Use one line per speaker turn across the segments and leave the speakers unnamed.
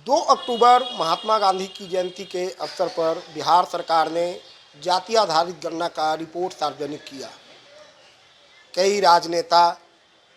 2 अक्टूबर महात्मा गांधी की जयंती के अवसर पर बिहार सरकार ने जाति आधारित गणना का रिपोर्ट सार्वजनिक किया। कई राजनेता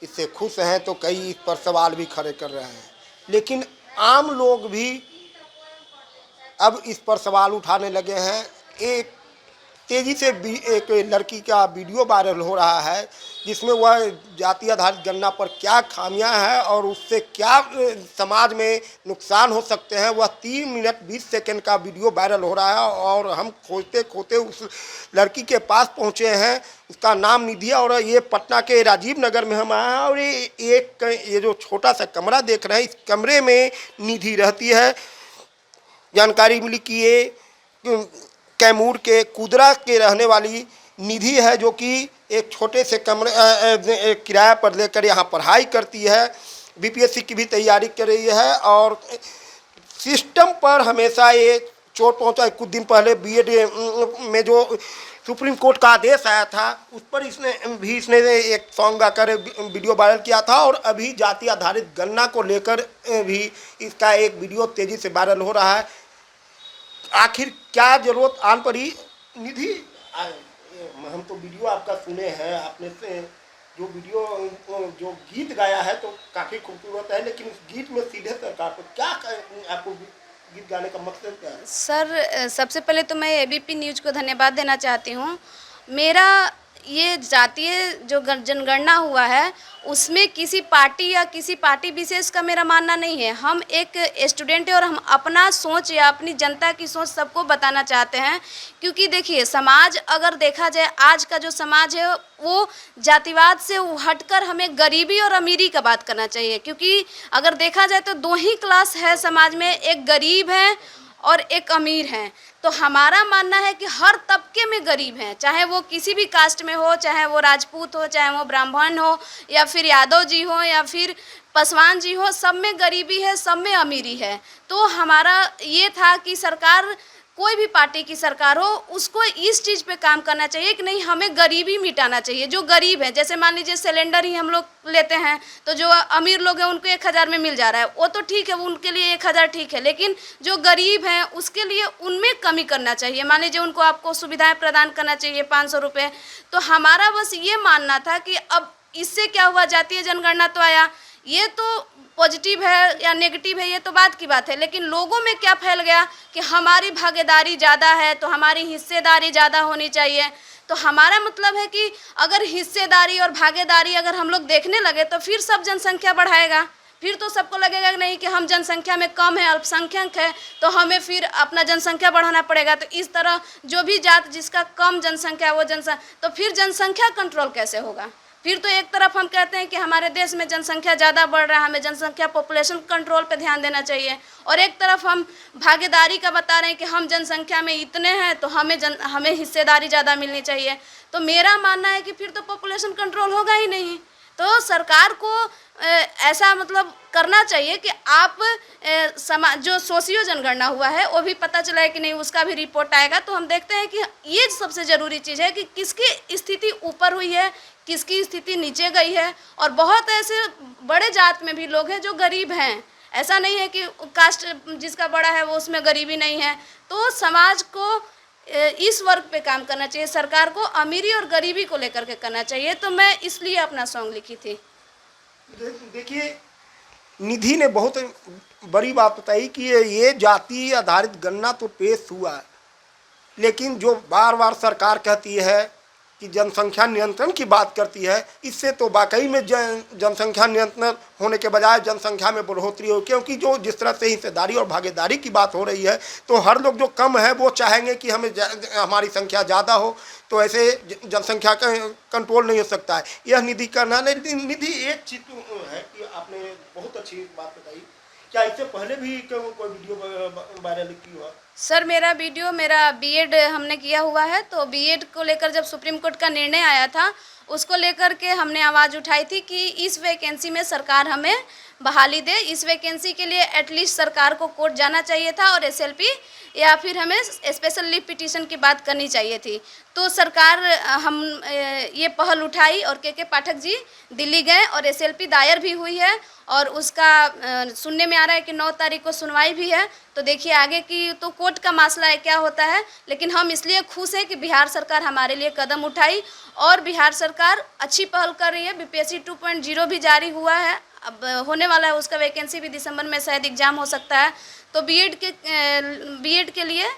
इससे खुश हैं तो कई इस पर सवाल भी खड़े कर रहे हैं, लेकिन आम लोग भी अब इस पर सवाल उठाने लगे हैं। एक तेज़ी से एक लड़की का वीडियो वायरल हो रहा है जिसमें वह जाति आधारित गणना पर क्या खामियां हैं और उससे क्या समाज में नुकसान हो सकते हैं, वह 3 मिनट 20 सेकंड का वीडियो वायरल हो रहा है। और हम खोजते खोजते उस लड़की के पास पहुंचे हैं। उसका नाम निधि है और ये पटना के राजीव नगर में हम आए हैं। और ये जो छोटा सा कमरा देख रहे हैं, इस कमरे में निधि रहती है। जानकारी मिली कि ये कैमूर के कुदरा के रहने वाली निधि है, जो कि एक छोटे से कमरे किराया पर लेकर यहाँ पढ़ाई करती है। बीपीएससी की भी तैयारी कर रही है और सिस्टम पर हमेशा ये चोट पहुँचा। कुछ दिन पहले बीएड में जो सुप्रीम कोर्ट का आदेश आया था उस पर इसने एक सॉन्ग गाकर वीडियो वायरल किया था। और अभी जाति आधारित गणना को लेकर भी इसका एक वीडियो तेज़ी से वायरल हो रहा है। आखिर क्या जरूरत आन पड़ी निधि? हम तो वीडियो आपका सुने हैं, आपने से जो गीत गाया है तो काफ़ी खूबसूरत है, लेकिन उस गीत में सीधे सरकार को क्या आपको गीत गाने का मकसद क्या है?
सर, सबसे पहले तो मैं एबीपी न्यूज़ को धन्यवाद देना चाहती हूँ। मेरा ये जातीय जो जनगणना हुआ है उसमें किसी पार्टी या किसी पार्टी विशेष का मेरा मानना नहीं है। हम एक स्टूडेंट है और हम अपना सोच या अपनी जनता की सोच सबको बताना चाहते हैं। क्योंकि देखिए, समाज अगर देखा जाए, आज का जो समाज है वो जातिवाद से हटकर हमें गरीबी और अमीरी का बात करना चाहिए। क्योंकि अगर देखा जाए तो 2 ही क्लास है समाज में, एक गरीब है और एक अमीर हैं। तो हमारा मानना है कि हर तबके में गरीब हैं, चाहे वो किसी भी कास्ट में हो, चाहे वो राजपूत हो, चाहे वो ब्राह्मण हो, या फिर यादव जी हो, या फिर पासवान जी हो, सब में गरीबी है, सब में अमीरी है। तो हमारा ये था कि सरकार, कोई भी पार्टी की सरकार हो, उसको इस चीज़ पे काम करना चाहिए कि नहीं, हमें गरीबी मिटाना चाहिए। जो गरीब हैं, जैसे मान लीजिए सिलेंडर ही हम लोग लेते हैं तो जो अमीर लोग हैं उनको 1000 में मिल जा रहा है, वो तो ठीक है, वो उनके लिए 1000 ठीक है। लेकिन जो गरीब हैं उसके लिए उनमें कमी करना चाहिए। मान लीजिए उनको आपको सुविधाएँ प्रदान करना चाहिए 500 रुपये। तो हमारा बस ये मानना था कि अब इससे क्या हुआ, जातीय जनगणना तो आया, ये तो पॉजिटिव है या नेगेटिव है ये तो बात की बात है, लेकिन लोगों में क्या फैल गया कि हमारी भागीदारी ज़्यादा है तो हमारी हिस्सेदारी ज़्यादा होनी चाहिए। तो हमारा मतलब है कि अगर हिस्सेदारी और भागीदारी अगर हम लोग देखने लगे तो फिर सब जनसंख्या बढ़ाएगा। फिर तो सबको लगेगा कि नहीं कि हम जनसंख्या में कम है, अल्पसंख्यक है, तो हमें फिर अपना जनसंख्या बढ़ाना पड़ेगा। तो इस तरह जो भी जात जिसका कम जनसंख्या है वो तो फिर जनसंख्या कंट्रोल कैसे होगा? फिर तो एक तरफ हम कहते हैं कि हमारे देश में जनसंख्या ज़्यादा बढ़ रहा है, हमें जनसंख्या पॉपुलेशन कंट्रोल पे ध्यान देना चाहिए, और एक तरफ हम भागीदारी का बता रहे हैं कि हम जनसंख्या में इतने हैं तो हमें हिस्सेदारी ज़्यादा मिलनी चाहिए। तो मेरा मानना है कि फिर तो पॉपुलेशन कंट्रोल होगा ही नहीं। तो सरकार को ऐसा मतलब करना चाहिए कि आप जो सोशियो जनगणना हुआ है वो भी पता चला है कि नहीं, उसका भी रिपोर्ट आएगा। तो हम देखते हैं कि ये सबसे ज़रूरी चीज़ है कि किसकी स्थिति ऊपर हुई है, किसकी स्थिति नीचे गई है। और बहुत ऐसे बड़े जात में भी लोग हैं जो गरीब हैं, ऐसा नहीं है कि कास्ट जिसका बड़ा है वो उसमें गरीबी नहीं है। तो समाज को इस वर्ग पे काम करना चाहिए, सरकार को अमीरी और गरीबी को लेकर के करना चाहिए। तो मैं इसलिए अपना सॉन्ग लिखी थी।
देखिए, निधि ने बहुत बड़ी बात बताई कि ये जाति आधारित गणना तो पेश हुआ, लेकिन जो बार बार सरकार कहती है कि जनसंख्या नियंत्रण की बात करती है, इससे तो वाकई में जनसंख्या नियंत्रण होने के बजाय जनसंख्या में बढ़ोतरी हो। क्योंकि जो जिस तरह से हिस्सेदारी और भागीदारी की बात हो रही है तो हर लोग जो कम है वो चाहेंगे कि हमारी संख्या ज़्यादा हो, तो ऐसे जनसंख्या का कंट्रोल नहीं हो सकता है। यह निधि करना नहीं। निधि, एक चीज़ है कि आपने बहुत अच्छी बात बताई, क्या इससे पहले भी कोई वीडियो वायरल की हुआ?
सर, मेरा बीएड हमने किया हुआ है। तो बीएड को लेकर जब सुप्रीम कोर्ट का निर्णय आया था उसको लेकर के हमने आवाज़ उठाई थी कि इस वैकेंसी में सरकार हमें बहाली दे। इस वैकेंसी के लिए एटलीस्ट सरकार को कोर्ट जाना चाहिए था और एसएलपी या फिर हमें स्पेशल लीव पिटीशन की बात करनी चाहिए थी। तो सरकार हम ये पहल उठाई और के पाठक जी दिल्ली गए और एसएलपी दायर भी हुई है और उसका सुनने में आ रहा है कि 9 तारीख को सुनवाई भी है। तो देखिए आगे की तो कोर्ट का मसला है क्या होता है, लेकिन हम इसलिए खुश हैं कि बिहार सरकार हमारे लिए कदम उठाई और बिहार सरकार अच्छी पहल कर रही है। बीपीएससी 2.0 भी जारी हुआ है, अब होने वाला है उसका वैकेंसी भी दिसंबर में शायद एग्ज़ाम हो सकता है। तो बीएड के लिए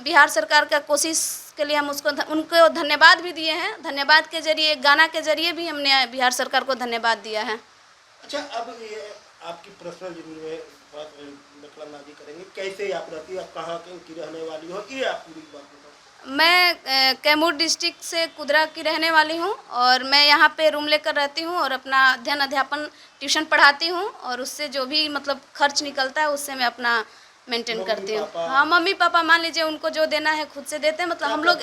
बिहार सरकार का कोशिश के लिए हम उनको धन्यवाद भी दिए हैं। धन्यवाद के जरिए गाना के जरिए भी हमने बिहार सरकार को धन्यवाद दिया है।
अच्छा, अब ये आपकी पर्सनल जिंदगी में दखलंदाजी करेंगे, कैसे आप रहती है, आप कहाँ की रहने वाली हो, ये आप पूरी बात बताओ।
मैं कैमूर डिस्ट्रिक्ट से कुदरा की रहने वाली हूँ और मैं यहाँ पे रूम लेकर रहती हूँ और अपना अध्ययन अध्यापन ट्यूशन पढ़ाती हूँ और उससे जो भी मतलब खर्च निकलता है उससे मैं अपना मेंटेन करती हूँ। हाँ, मम्मी पापा मान लीजिए उनको जो देना है खुद से देते हैं। मतलब हम लोग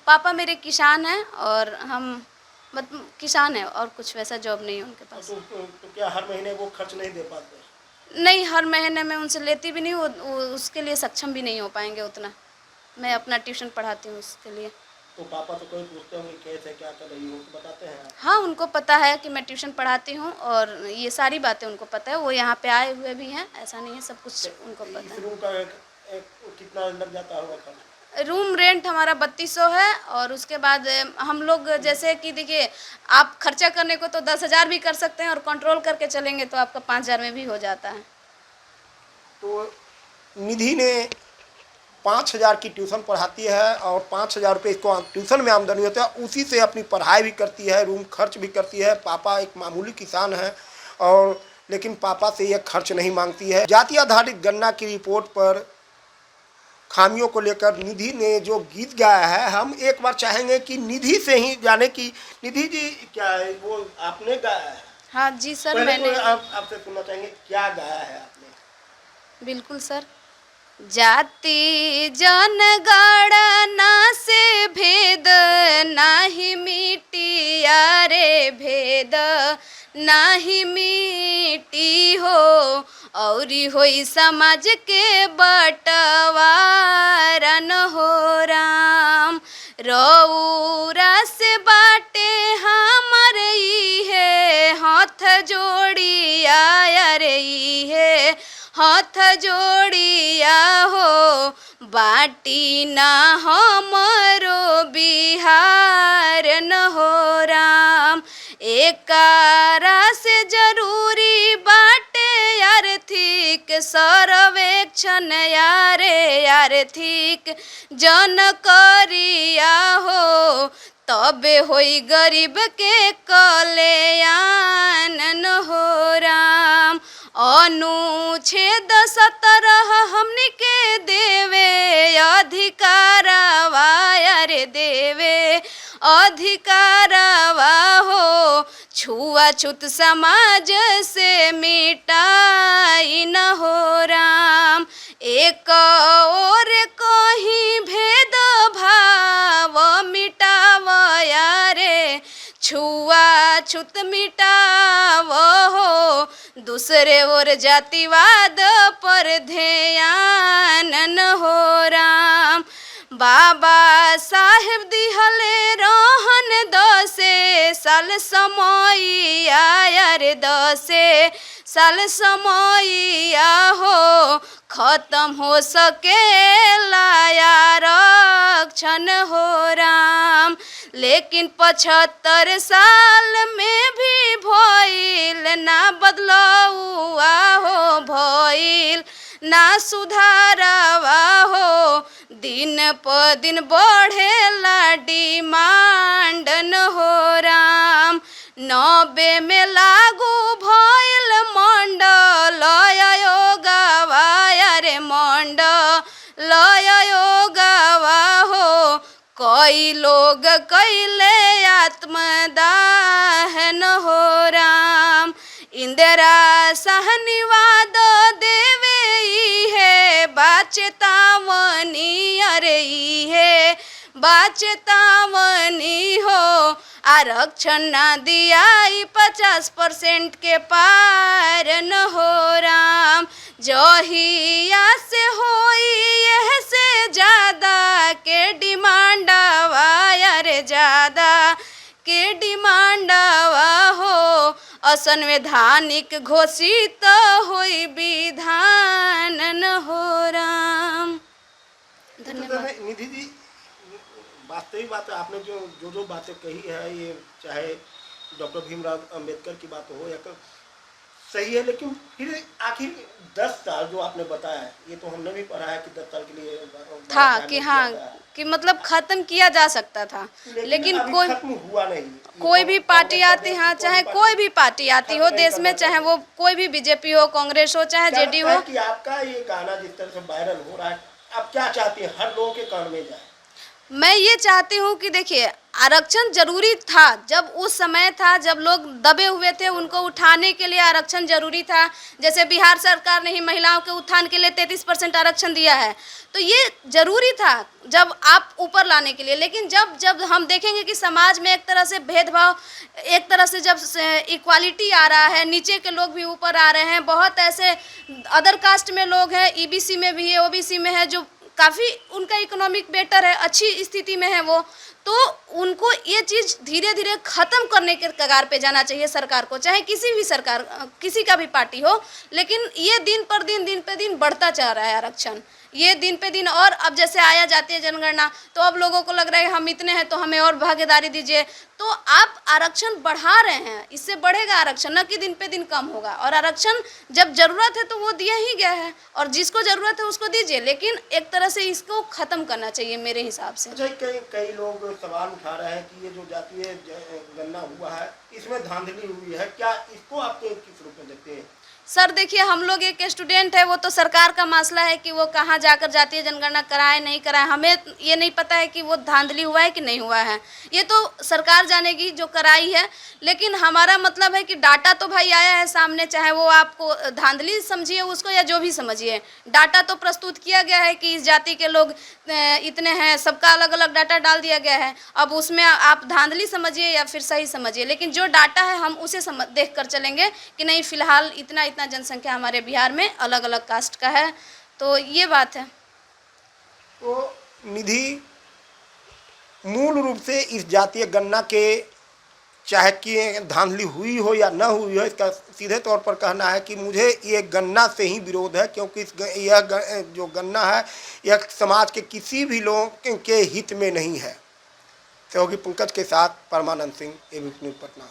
पापा मेरे किसान हैं और हम मतलब किसान है और कुछ वैसा जॉब नहीं है उनके पास।
तो क्या हर महीने वो खर्च नहीं दे पाते?
नहीं, हर महीने मैं उनसे लेती भी नहीं, वो उसके लिए सक्षम भी नहीं हो पाएंगे उतना। मैं अपना ट्यूशन पढ़ाती हूँ उसके लिए।
तो पापा तो कोई पूछते होंगे कैसे क्या कर रही हो, तो बताते हैं?
हाँ, उनको पता है कि मैं ट्यूशन पढ़ाती हूँ और ये सारी बातें उनको पता है। वो यहाँ पे आए हुए भी हैं, ऐसा नहीं है, सब कुछ उनको पता है।
इस रूम का कितना लग जाता होगा खर्च?
रूम रेंट हमारा 3200 है और उसके बाद हम लोग जैसे कि देखिए आप खर्चा करने को तो 10,000 भी कर सकते हैं और कंट्रोल करके चलेंगे तो आपका 5,000 में भी हो जाता है।
तो निधि ने 5,000 की ट्यूशन पढ़ाती है और 5,000 रुपये इसको ट्यूशन में आमदनी होता है, उसी से अपनी पढ़ाई भी करती है, रूम खर्च भी करती है। पापा एक मामूली किसान है और लेकिन पापा से यह खर्च नहीं मांगती है। जाति आधारित गणना की रिपोर्ट पर खामियों को लेकर निधि ने जो गीत गाया है, हम एक बार चाहेंगे कि निधि से ही जाने की। निधि जी, क्या है वो आपने गाया है?
हाँ जी सर,
पहले
मैंने
तो आपसे सुनना चाहेंगे क्या गाया है आपने।
बिल्कुल सर। जाति जनगणना से भेद नाही मिटिया रे, भेद नाही मिटी हो, औरी होई समाज के बंटवारन हो राम। रउरा से बाटे हमर इहे हाथ जोड़िया रे, इहे हाथ जोड़िया हो, बाटी ना हमरो बिहार न हो राम। एकारा से जरूरी बाटे आर्थिक सर्वेक्षण यारे, आर्थिक जनकरिया हो, तबे होई गरीब के कल्याण न हो राम। अनुच्छेद 17 हमनी के देवे अधिकारवा रे, देवे अधिकारवा हो, छुआछूत समाज से मिटाई न हो राम। एक और कहीं भेद भाव मिटावया रे, छुआछूत मिटाव हो, दूसरे ओर जातिवाद पर ध्यान न हो राम। बाबा साहेब दिहले रहन 10 साल समयया रे, 10 साल समयया हो, खत्म हो सके आरक्षण हो राम। लेकिन 75 साल में भी भइल ना बदलावा हो, भइल ना सुधारवा हो, दिन प दिन बढ़ेला डिमांड न हो राम। 90 में लागू भइल मंडल आयोगवा रे, मंडल आयोगवा हो, कई लोग कैले आत्मदाहन हो राम। इंदिरा सहनिवाद देवे इहे बाचेतावनी अरे, इहे बाचेतावनी हो, आरक्षण ना दिया 50% के पार न हो राम, जहिया से होई यह से ज़्यादा के डिमांड आवा, अरे ज़्यादा के डिमांड आवा हो, असंवैधानिक घोषित होई विधान न हो राम। धन्यवाद।
निधि जी, वास्तविक बात है, आपने जो बातें कही है, ये चाहे डॉक्टर भीमराव अंबेडकर की बात हो या सही है, लेकिन फिर आखिर 10 साल जो आपने बताया है, ये तो हमने भी पढ़ा है कि 10 साल के लिए
था कि हाँ कि मतलब खत्म किया जा सकता था, लेकिन कोई
खत्म हुआ नहीं।
कोई भी पार्टी आती, हाँ चाहे कोई भी पार्टी आती हो देश में, चाहे वो कोई भी बीजेपी हो, कांग्रेस हो, चाहे जेडीयू हो।
कि आपका ये गाना जिस तरह से वायरल हो रहा है, आप क्या चाहते हैं हर लोगों के कान में जाए?
मैं ये चाहती हूँ कि देखिए, आरक्षण जरूरी था, जब उस समय था जब लोग दबे हुए थे, उनको उठाने के लिए आरक्षण जरूरी था। जैसे बिहार सरकार ने ही महिलाओं के उत्थान के लिए 33% आरक्षण दिया है, तो ये जरूरी था जब आप ऊपर लाने के लिए। लेकिन जब हम देखेंगे कि समाज में एक तरह से भेदभाव, एक तरह से जब इक्वालिटी आ रहा है, नीचे के लोग भी ऊपर आ रहे हैं, बहुत ऐसे अदर कास्ट में लोग हैं, ईबीसी में भी है, ओबीसी में है, जो काफ़ी उनका इकोनॉमिक बेटर है, अच्छी स्थिति में है वो, तो उनको ये चीज़ धीरे धीरे ख़त्म करने के कगार पे जाना चाहिए सरकार को, चाहे किसी भी सरकार, किसी का भी पार्टी हो। लेकिन ये दिन पे दिन बढ़ता जा रहा है आरक्षण, ये दिन पे दिन। और अब जैसे आया जाती है जनगणना, तो अब लोगों को लग रहा है हम इतने हैं तो हमें और भागीदारी दीजिए, तो आप आरक्षण बढ़ा रहे हैं, इससे बढ़ेगा आरक्षण, न कि दिन पे दिन कम होगा। और आरक्षण जब ज़रूरत है तो वो दिया ही गया है, और जिसको ज़रूरत है उसको दीजिए, लेकिन एक तरह से इसको ख़त्म करना चाहिए मेरे हिसाब से।
अच्छा, कई लोग सवाल उठा रहे हैं कि ये जो जातीय गणना हुआ है, इसमें धांधली हुई है, क्या इसको आप किस रूप में देखते हैं?
सर देखिए, हम लोग एक स्टूडेंट है, वो तो सरकार का मसला है कि वो कहाँ जाकर जातीय जनगणना कराए नहीं कराए, हमें ये नहीं पता है कि वो धांधली हुआ है कि नहीं हुआ है, ये तो सरकार जानेगी जो कराई है। लेकिन हमारा मतलब है कि डाटा तो भाई आया है सामने, चाहे वो आपको धांधली समझिए उसको या जो भी समझिए, डाटा तो प्रस्तुत किया गया है कि इस जाति के लोग इतने हैं, सबका अलग अलग डाटा डाल दिया गया है। अब उसमें आप धांधली समझिए या फिर सही समझिए, लेकिन जो डाटा है हम उसे देख कर चलेंगे कि नहीं फिलहाल इतना जनसंख्या हमारे बिहार में अलग अलग कास्ट का है, तो ये बात है।
तो निधि, मूल रूप से इस जातीय गणना के चाहे कि धांधली हुई हो या न हुई हो, इसका सीधे तौर पर कहना है कि मुझे ये गणना से ही विरोध है, क्योंकि यह जो गणना है यह समाज के किसी भी लोगों के हित में नहीं है। सहयोगी पंकज के साथ परमानंद सिंह, एबीपी न्यूज़ पटना।